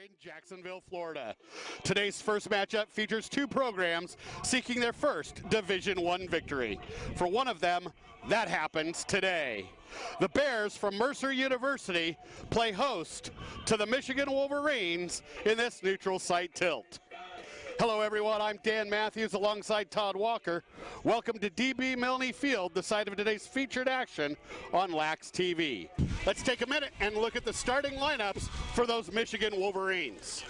in Jacksonville, Florida. Today's first matchup features two programs seeking their first Division I victory. For one of them, that happens today. The Bears from Mercer University play host to the Michigan Wolverines in this neutral site tilt. Hello everyone, I'm Dan Matthews alongside Todd Walker. Welcome to DB Milne Field, the site of today's featured action on Lax TV. Let's take a minute and look at the starting lineups for those Michigan Wolverines.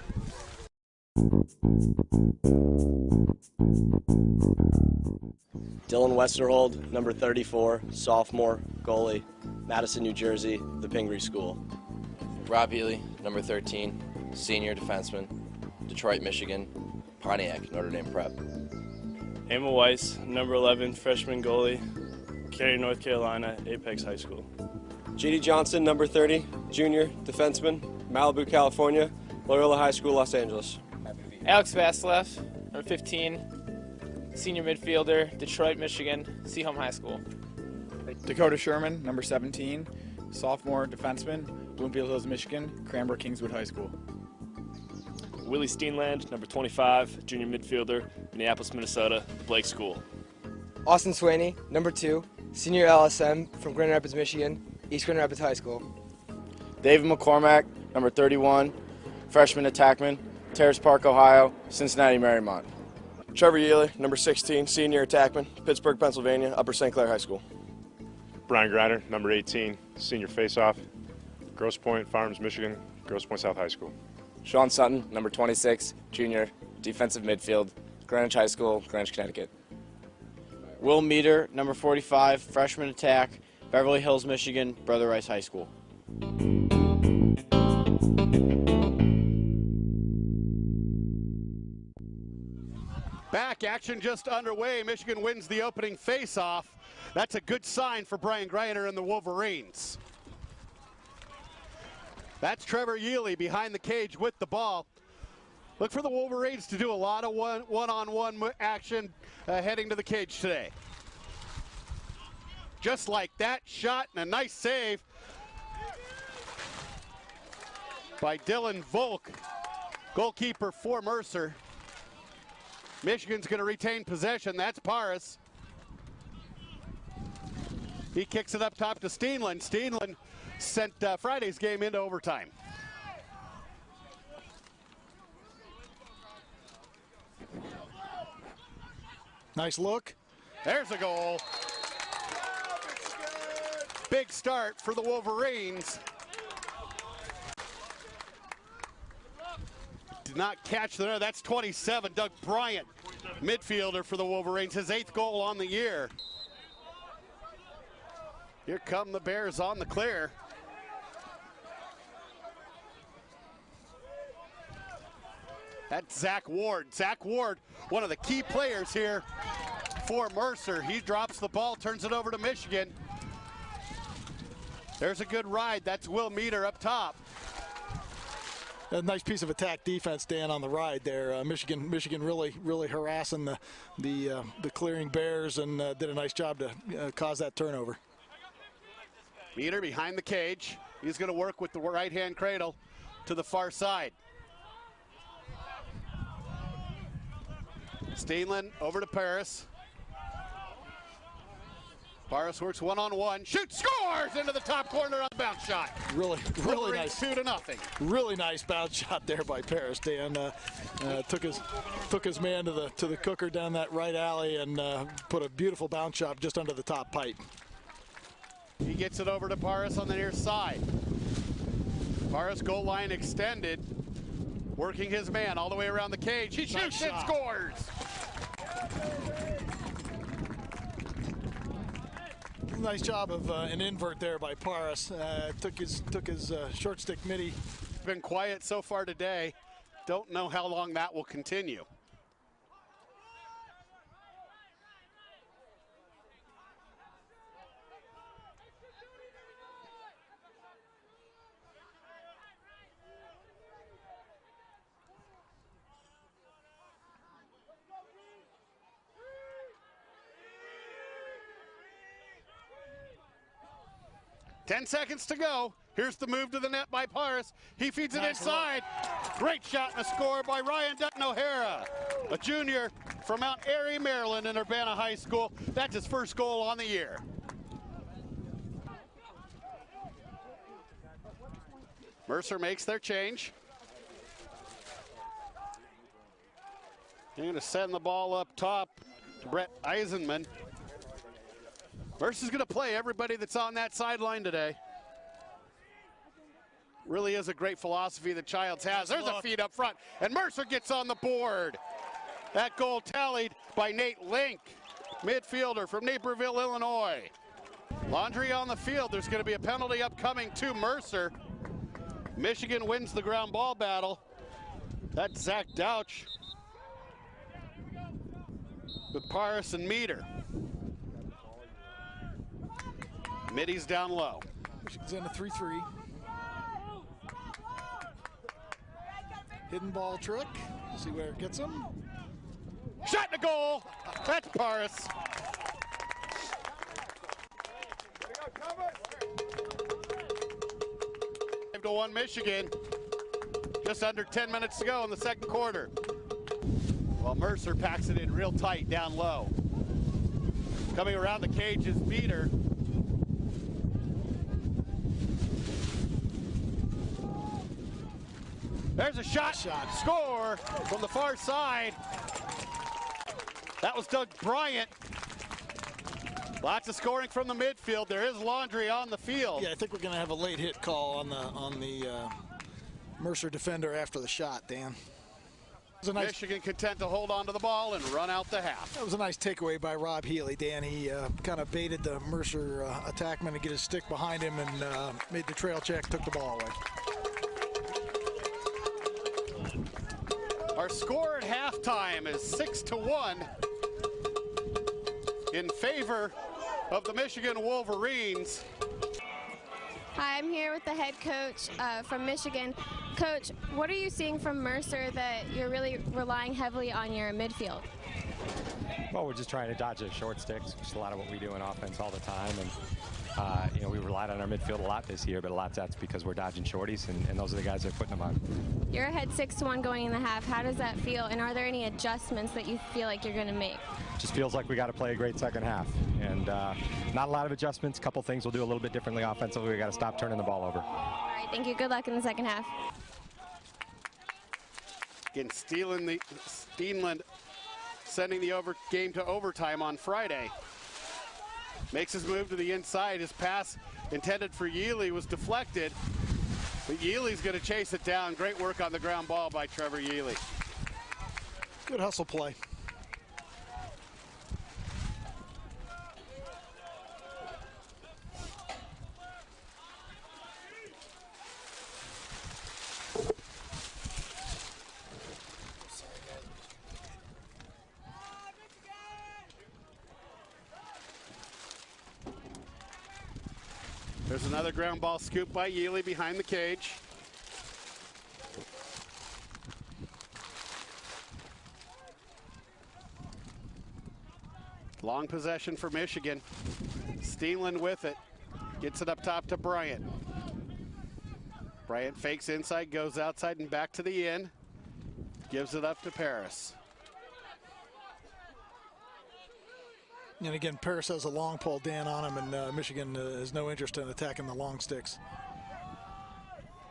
Dylan Westerhold, number 34, sophomore, goalie, Madison, New Jersey, the Pingree School. Rob Ely, number 13, senior defenseman, Detroit, Michigan, Pontiac, Notre Dame Prep. Emil Weiss, number 11, freshman goalie, Cary, North Carolina, Apex High School. J.D. Johnson, number 30, junior defenseman, Malibu, California, Loyola High School, Los Angeles. Alex Vasilev, number 15, senior midfielder, Detroit, Michigan, Seaholm High School. Dakota Sherman, number 17, sophomore defenseman, Bloomfield Hills, Michigan, Cranbrook Kingswood High School. Willie Steenland, number 25, junior midfielder, Minneapolis, Minnesota, Blake School. Austin Swaney, number 2, senior LSM from Grand Rapids, Michigan, East Grand Rapids High School. David McCormack, number 31, freshman attackman, Terrace Park, Ohio, Cincinnati, Marymount. Trevor Yealy, number 16, senior attackman, Pittsburgh, Pennsylvania, Upper St. Clair High School. Brian Greiner, number 18, senior faceoff, Grosse Pointe Farms, Michigan, Grosse Pointe South High School. Sean Sutton, number 26, junior, defensive midfield, Greenwich High School, Greenwich, Connecticut. Will Meter, number 45, freshman attack, Beverly Hills, Michigan, Brother Rice High School. Back, action just underway. Michigan wins the opening face-off. That's a good sign for Brian Greiner and the Wolverines. That's Trevor Yealy behind the cage with the ball. Look for the Wolverines to do a lot of one-on-one action heading to the cage today. Just like that, shot and a nice save by Dylan Volk, goalkeeper for Mercer. Michigan's going to retain possession. That's Paris. He kicks it up top to Steenland. Steenland sent Friday's game into overtime. Nice look. There's a goal. Big start for the Wolverines. Did not catch the net. That's 27. Doug Bryant, midfielder for the Wolverines, his 8th goal on the year. Here come the Bears on the clear. That's Zach Ward. Zach Ward, one of the key players here for Mercer. He drops the ball, turns it over to Michigan. There's a good ride. That's Will Meter up top. A nice piece of attack defense, Dan, on the ride there. Michigan really harassing the clearing Bears and did a nice job to cause that turnover. Meter behind the cage. He's going to work with the right-hand cradle to the far side. Steenland over to Paris. Paris works one-on-one, shoots, scores into the top corner on a bounce shot. Really nice. 2-0. Really nice bounce shot there by Paris. Dan took his man to the cooker down that right alley and put a beautiful bounce shot just under the top pipe. He gets it over to Paris on the near side. Paris goal line extended, working his man all the way around the cage. He shoots and scores. Nice job of an invert there by Paris. Took his short stick midi. Been quiet so far today. Don't know how long that will continue. Ten seconds to go. Here's the move to the net by Paris. He feeds it inside. Great shot and a score by Ryan Dutton O'Hara, a junior from Mount Airy, Maryland in Urbana High School. That's his first goal on the year. Mercer makes their change. They're going to send the ball up top to Brett Eisenman. Mercer's going to play everybody that's on that sideline today. Really is a great philosophy that Childs has. There's a feed up front, and Mercer gets on the board. That goal tallied by Nate Link, midfielder from Naperville, Illinois. Laundry on the field. There's going to be a penalty upcoming to Mercer. Michigan wins the ground ball battle. That's Zach Douch with Paris and Meter. Middy's down low. Michigan's in a 3-3. Hidden ball trick. See where it gets him. Shot and a goal. That's Paris. To 1 Michigan. Just under 10 minutes to go in the second quarter. Well, Mercer packs it in real tight down low. Coming around the cage is Meter. There's a shot. Score from the far side. That was Doug Bryant. Lots of scoring from the midfield. There is Laundry on the field. Yeah, I think we're going to have a late hit call on the Mercer defender after the shot, Dan. Michigan content to hold on to the ball and run out the half. That was a nice takeaway by Rob Healy, Dan. He kind of baited the Mercer attackman to get his stick behind him and made the trail check, took the ball away. Our score at halftime is 6-1 in favor of the Michigan Wolverines. Hi, I'm here with the head coach from Michigan. Coach, what are you seeing from Mercer that you're really relying heavily on your midfield? Well, we're just trying to dodge those short sticks, which is a lot of what we do in offense all the time. And we relied on our midfield a lot this year, but a lot of that's because we're dodging shorties, and those are the guys that are putting them on. You're ahead 6-1 going in the half. How does that feel? And are there any adjustments that you feel like you're going to make? Just feels like we got to play a great second half, and not a lot of adjustments. A couple things we'll do a little bit differently offensively. We got to stop turning the ball over. All right, thank you. Good luck in the second half. Again, Steenland sending the game to overtime on Friday. Makes his move to the inside. His pass intended for Yealy was deflected, but Yealy's going to chase it down. Great work on the ground ball by Trevor Yealy. Good hustle play. There's another ground ball scoop by Yealy behind the cage. Long possession for Michigan. Steenland with it. Gets it up top to Bryant. Bryant fakes inside, goes outside and back to the in. Gives it up to Paris. And again, Paris has a long pole, Dan, on him, and Michigan has no interest in attacking the long sticks.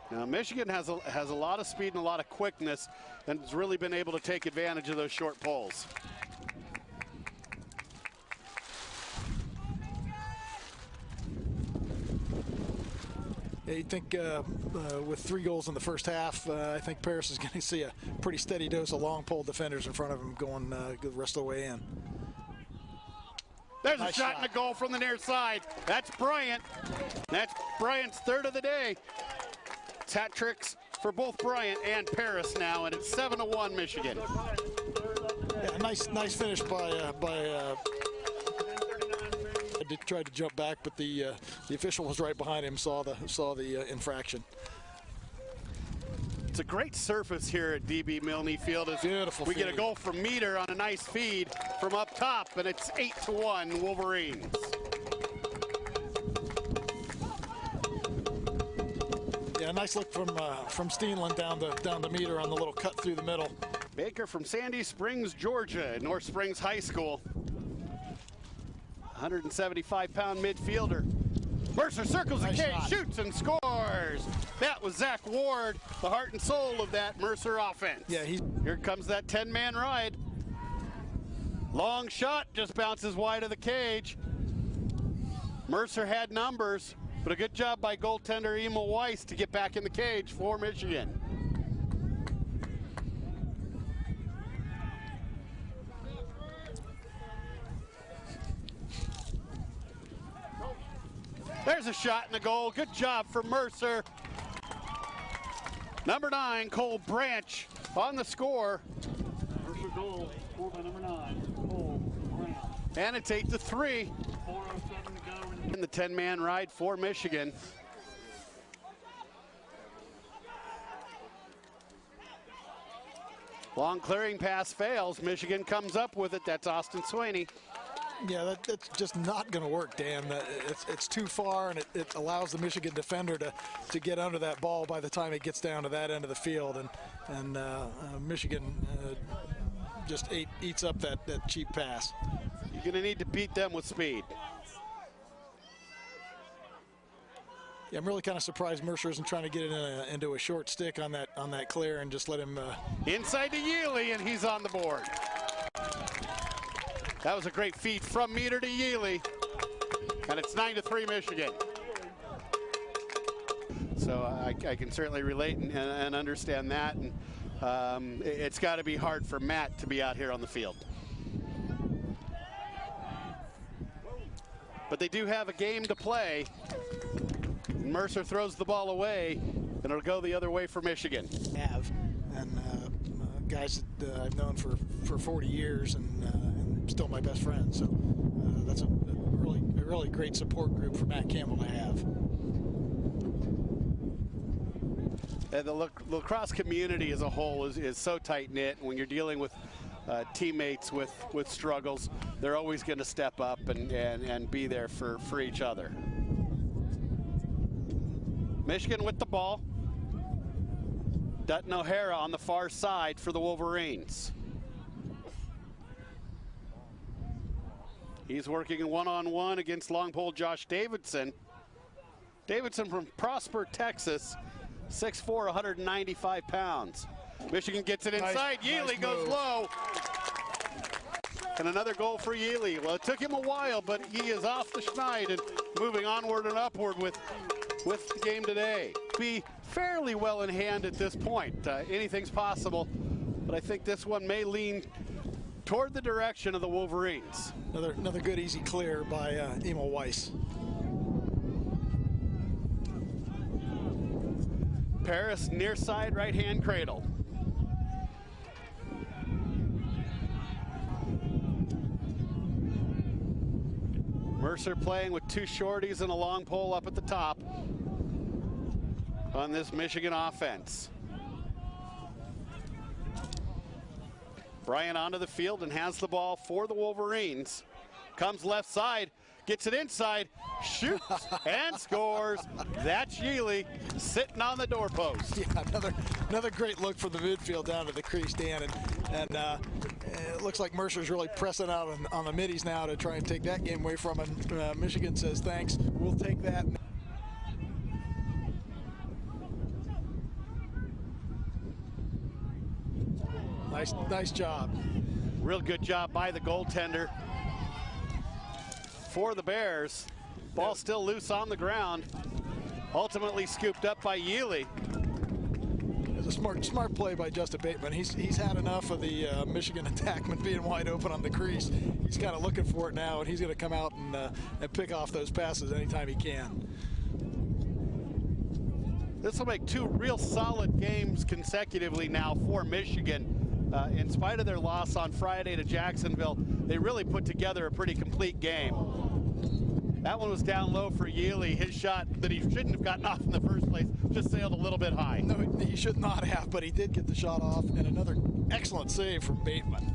Now, Michigan has a lot of speed and a lot of quickness, and has really been able to take advantage of those short poles. Yeah, you think with 3 goals in the first half, I think Paris is going to see a pretty steady dose of long pole defenders in front of him going the rest of the way in. There's a shot and a goal from the near side. That's Bryant. That's Bryant's third of the day. It's hat tricks for both Bryant and Paris now, and it's 7-1 Michigan. Yeah, nice finish by I did try to jump back, but the official was right behind him, saw the infraction. It's a great surface here at DB Milne Field. Beautiful. We get a goal from Meter on a nice feed from up top, and it's 8-1 Wolverines. Yeah, nice look from Steenland down the meter on the little cut through the middle. Baker from Sandy Springs, Georgia, North Springs High School. 175-pound midfielder. Mercer circles the cage, shoots and scores. That was Zach Ward, the heart and soul of that Mercer offense. Yeah, here comes that 10-man ride. Long shot, just bounces wide of the cage. Mercer had numbers, but a good job by goaltender Emil Weiss to get back in the cage for Michigan. There's a shot in the goal. Good job for Mercer. Number 9, Cole Branch on the score. Mercer goal, scored by number 9, Cole Branch. And it's 8-3. 4:07 to go. In the 10-man ride for Michigan. Long clearing pass fails. Michigan comes up with it. That's Austin Sweeney. Yeah, that's just not going to work, Dan. It's too far, and it allows the Michigan defender to get under that ball by the time it gets down to that end of the field, and Michigan just eats up that cheap pass. You're going to need to beat them with speed. Yeah, I'm really kind of surprised Mercer isn't trying to get it into a short stick on that clear and just let him. Inside to Yealy, and he's on the board. That was a great feed from Meter to Yealy, and it's 9-3 Michigan. So I can certainly relate and understand that, and it's got to be hard for Matt to be out here on the field. But they do have a game to play. Mercer throws the ball away, and it'll go the other way for Michigan. Guys that I've known for 40 years and still my best friend. So that's a really great support group for Matt Campbell to have. And the lacrosse community as a whole is so tight-knit. When you're dealing with teammates with struggles, they're always going to step up and be there for each other. Michigan with the ball. Dutton O'Hara on the far side for the Wolverines. He's working one-on-one against long pole Josh Davidson. Davidson from Prosper, Texas, 6'4", 195 pounds. Michigan gets it inside. Yealy goes low. And another goal for Yealy. Well, it took him a while, but he is off the schneid and moving onward and upward with the game today. Be fairly well in hand at this point. Anything's possible, but I think this one may lean toward the direction of the Wolverines. Another good easy clear by Emil Weiss. Paris near side right hand cradle. Mercer playing with two shorties and a long pole up at the top on this Michigan offense. Bryant onto the field and has the ball for the Wolverines. Comes left side, gets it inside, shoots and scores. That's Yealy sitting on the doorpost. Yeah, another great look from the midfield down to the crease, Dan, and it looks like Mercer's really pressing out on the middies now to try and take that game away from him. Michigan says thanks, we'll take that. Nice job. Real good job by the goaltender for the Bears. Ball still loose on the ground. Ultimately scooped up by Yealy. It's a smart play by Justin Bateman. He's had enough of the Michigan attackman being wide open on the crease. He's kind of looking for it now, and he's going to come out and pick off those passes anytime he can. This will make two real solid games consecutively now for Michigan. In spite of their loss on Friday to Jacksonville, they really put together a pretty complete game. That one was down low for Yealy. His shot that he shouldn't have gotten off in the first place just sailed a little bit high. No, he should not have, but he did get the shot off, and another excellent save from Bateman.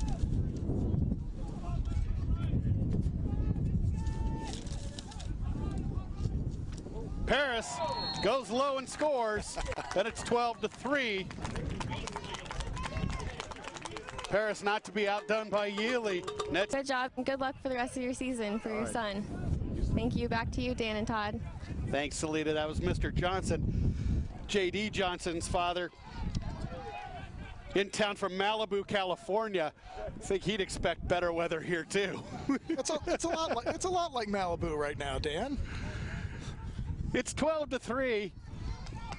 Paris goes low and scores, and it's 12-3. Paris not to be outdone by Yealy. Good job, and good luck for the rest of your season for your son. Thank you. Back to you, Dan and Todd. Thanks, Salita. That was Mr. Johnson, J.D. Johnson's father, in town from Malibu, California. I think he'd expect better weather here too. It's a lot like Malibu right now, Dan. It's 12-3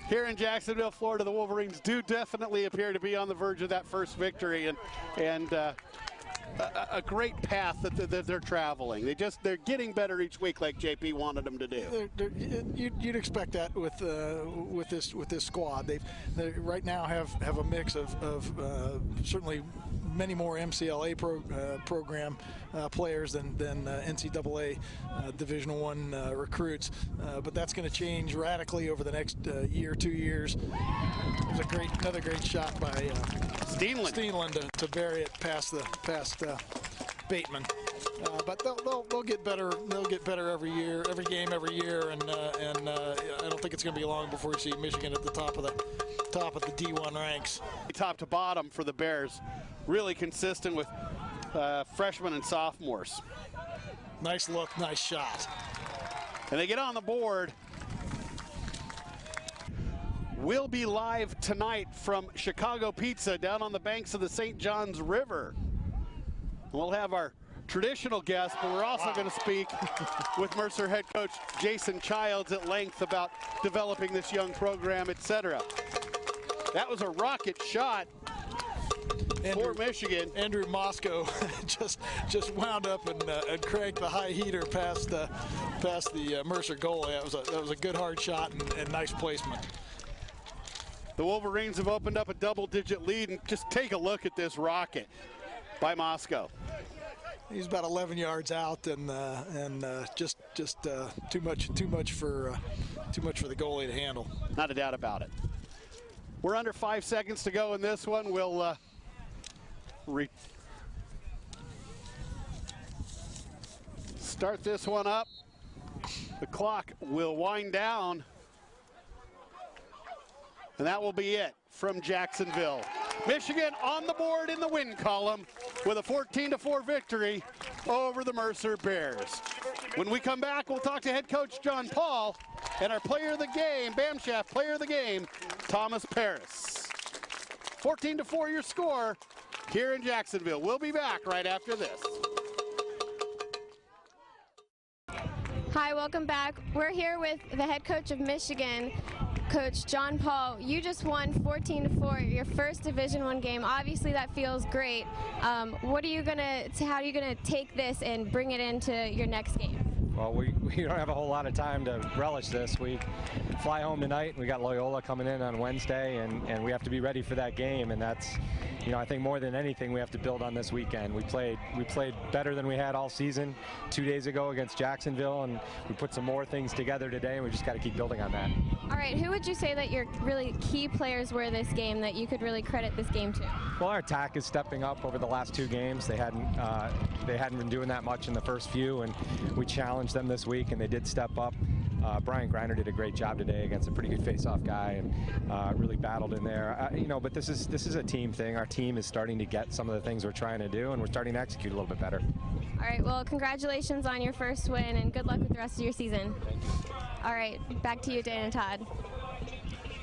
here in Jacksonville, Florida. The Wolverines do definitely appear to be on the verge of that first victory, and a great path that they're traveling. They're getting better each week, like JP wanted them to do. You'd expect that with this squad. They right now have a mix of certainly many more MCLA program players than NCAA Division I recruits, but that's going to change radically over the next year, 2 years. There's another great shot by Steenland to bury it past Bateman. But they'll get better. They'll get better every year, every game, every year, and I don't think it's going to be long before we see Michigan at the top of the D1 ranks. Top to bottom for the Bears, really consistent with freshmen and sophomores. Nice look, nice shot. And they get on the board. We'll be live tonight from Chicago Pizza down on the banks of the St. Johns River. We'll have our traditional guest, but we're also going to speak with Mercer head coach Jason Childs at length about developing this young program, etc. That was a rocket shot for Michigan. Andrew Moscow just wound up and cranked the high heater past the Mercer goalie. That was a good hard shot and nice placement. The Wolverines have opened up a double-digit lead, and just take a look at this rocket by Moscow. He's about 11 yards out, and just too much for the goalie to handle. Not a doubt about it. We're under 5 seconds to go in this one. We'll start this one up. The clock will wind down, and that will be it from Jacksonville. Michigan on the board in the win column with a 14-4 victory over the Mercer Bears. When we come back, we'll talk to head coach John Paul and our player of the game, BAMSHAFT player of the game, Thomas Paris. 14-4 your score here in Jacksonville. We'll be back right after this. Hi, welcome back. We're here with the head coach of Michigan, Coach John Paul. You just won 14-4, your first Division I game. Obviously, that feels great. How are you gonna take this and bring it into your next game? Well, we don't have a whole lot of time to relish this. We fly home tonight. We got Loyola coming in on Wednesday, and we have to be ready for that game. And that's, I think more than anything, we have to build on this weekend. We played better than we had all season 2 days ago against Jacksonville, and we put some more things together today, and we just got to keep building on that. All right, who would you say that your really key players were this game that you could really credit this game to? Well, our attack is stepping up over the last 2 games. They hadn't been doing that much in the first few, and we challenged them this week, and they did step up. Brian Greiner did a great job today against a pretty good face-off guy, and really battled in there. But this is a team thing. Our team is starting to get some of the things we're trying to do, and we're starting to execute a little bit better. All right, well, congratulations on your first win, and good luck with the rest of your season. All right, back to you, Dan and Todd.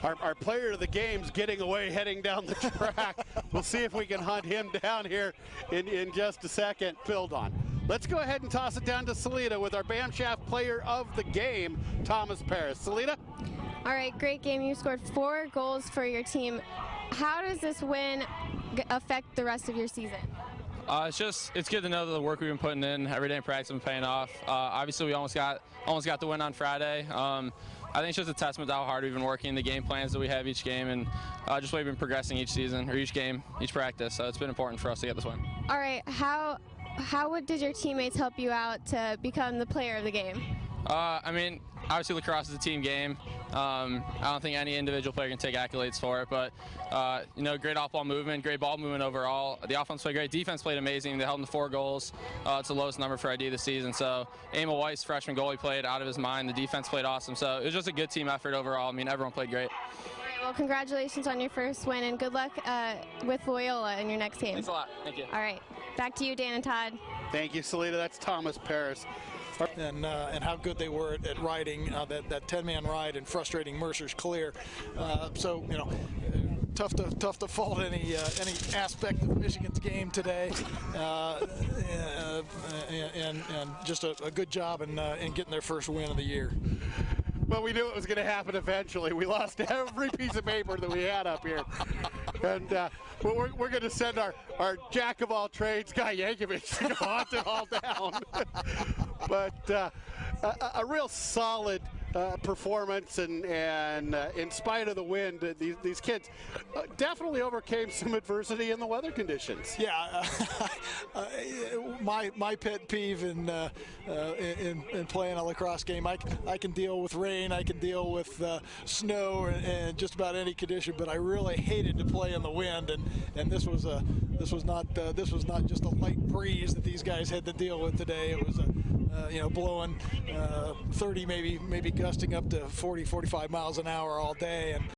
Our player of the game's getting away, heading down the track. We'll see if we can hunt him down here in just a second. Build on. Let's go ahead and toss it down to Salita with our BAMSHAFT player of the game, Thomas Paris. Salita? All right, great game. You scored 4 goals for your team. How does this win affect the rest of your season? It's good to know that the work we've been putting in every day in practice has been paying off. Obviously, we almost got the win on Friday. I think it's just a testament to how hard we've been working, the game plans that we have each game, and just the way we've been progressing each season, or each game, each practice. So it's been important for us to get this win. All right, how did your teammates help you out to become the player of the game? I mean, obviously lacrosse is a team game. I don't think any individual player can take accolades for it, but great off-ball movement, great ball movement overall. The offense played great, defense played amazing. They held them to 4 goals. It's the lowest number for ID this season. So Emil Weiss, freshman goalie, played out of his mind. The defense played awesome. So it was just a good team effort overall. I mean, everyone played great. All right, well, congratulations on your first win, and good luck with Loyola in your next game. Thanks a lot. Thank you. All right, back to you, Dan and Todd. Thank you, Salita. That's Thomas Paris. And how good they were at riding that 10-man ride and frustrating Mercer's clear. So tough to fault any aspect of Michigan's game today, and just a good job in getting their first win of the year. Well, we knew it was going to happen eventually. We lost every piece of paper that we had up here. And we're going to send our jack of all trades, Guy Yankovic, to go hunt it all down. But a real solid performance, and in spite of the wind, these kids definitely overcame some adversity in the weather conditions. Yeah, my pet peeve in playing a lacrosse game, I can deal with rain, I can deal with snow and just about any condition, but I really hated to play in the wind, and this was not just a light breeze that these guys had to deal with today. It was blowing 30, maybe gusting up to 40, 45 miles an hour all day. And